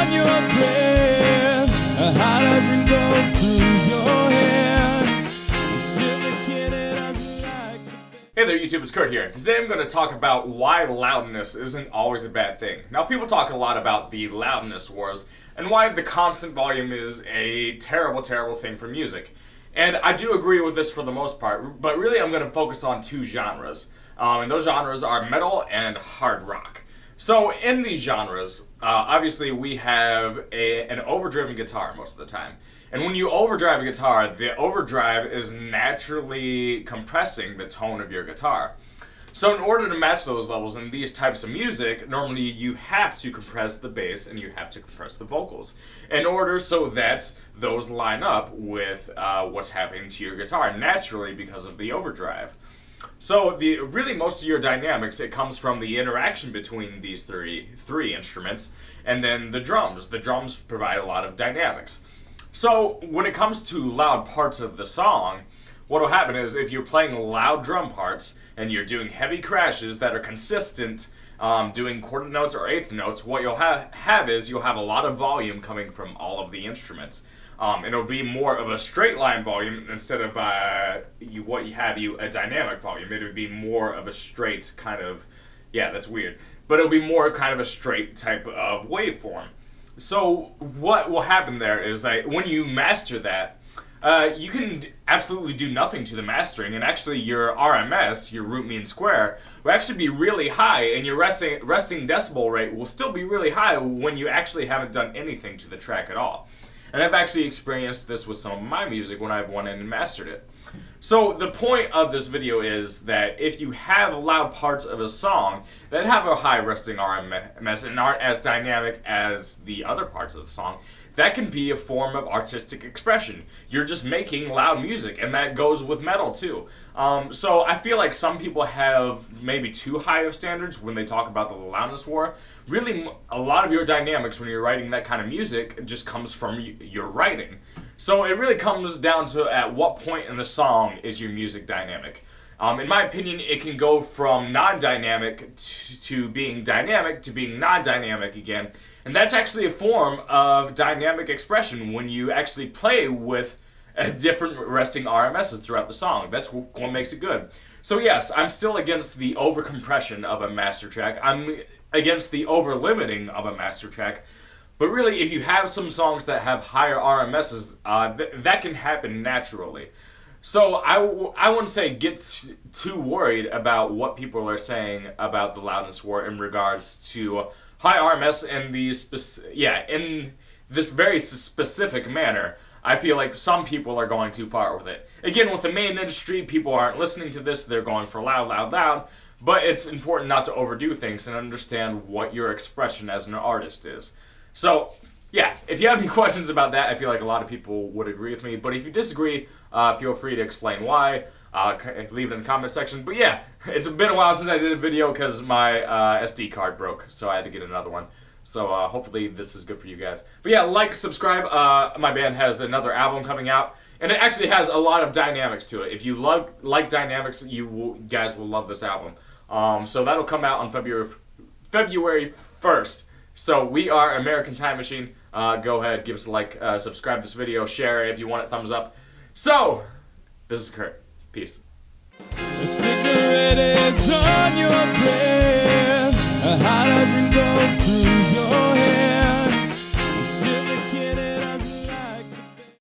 on your breath. Hydrogen goes through your head. Still the kid that doesn't like. Hey there YouTube, it's Kurt here. Today I'm going to talk about why loudness isn't always a bad thing. Now people talk a lot about the loudness wars and why the constant volume is a terrible thing for music. And I do agree with this for the most part, but really I'm going to focus on two genres. And those genres are metal and hard rock. So in these genres, obviously we have an overdriven guitar most of the time. And when you overdrive a guitar, the overdrive is naturally compressing the tone of your guitar. So in order to match those levels in these types of music, normally you have to compress the bass and you have to compress the vocals in order so that those line up with what's happening to your guitar naturally because of the overdrive. So really most of your dynamics, it comes from the interaction between these three instruments and then the drums. The drums provide a lot of dynamics. So when it comes to loud parts of the song, what will happen is if you're playing loud drum parts and you're doing heavy crashes that are consistent, doing quarter notes or eighth notes, what you'll have is you'll have a lot of volume coming from all of the instruments. It'll be more of a straight line volume instead of a dynamic volume. It would be more of a straight kind of, yeah, that's weird, but it'll be more kind of a straight type of waveform. So what will happen there is that when you master that, you can absolutely do nothing to the mastering, and actually your RMS, your root mean square, will actually be really high, and your resting decibel rate will still be really high when you actually haven't done anything to the track at all. And I've actually experienced this with some of my music when I've went in and mastered it. So the point of this video is that if you have loud parts of a song that have a high resting RMS and aren't as dynamic as the other parts of the song, that can be a form of artistic expression. You're just making loud music, and that goes with metal too. So I feel like some people have maybe too high of standards when they talk about the loudness war. Really, a lot of your dynamics when you're writing that kind of music just comes from your writing. So it really comes down to at what point in the song is your music dynamic. In my opinion, it can go from non-dynamic to being dynamic to being non-dynamic again. And that's actually a form of dynamic expression when you actually play with different resting RMSs throughout the song. That's what makes it good. So yes, I'm still against the over-compression of a master track. I'm against the over-limiting of a master track. But really, if you have some songs that have higher RMSs, that can happen naturally. So I wouldn't say get too worried about what people are saying about the loudness war in regards to high RMS in in this very specific manner. I feel like some people are going too far with it. Again, with the main industry, people aren't listening to this, they're going for loud, but it's important not to overdo things and understand what your expression as an artist is. So, yeah, if you have any questions about that, I feel like a lot of people would agree with me, but if you disagree, feel free to explain why. Leave it in the comment section. But yeah, it's been a while since I did a video because my SD card broke, so I had to get another one. So hopefully this is good for you guys. But yeah, like, subscribe. My band has another album coming out, and it actually has a lot of dynamics to it. If you like dynamics, you guys will love this album. So that'll come out on February 1st. So we are American Time Machine. Go ahead, give us a like, subscribe this video, share it if you want it, thumbs up. So, this is Kurt. Peace. A cigarette is on your breath. A hydrogen goes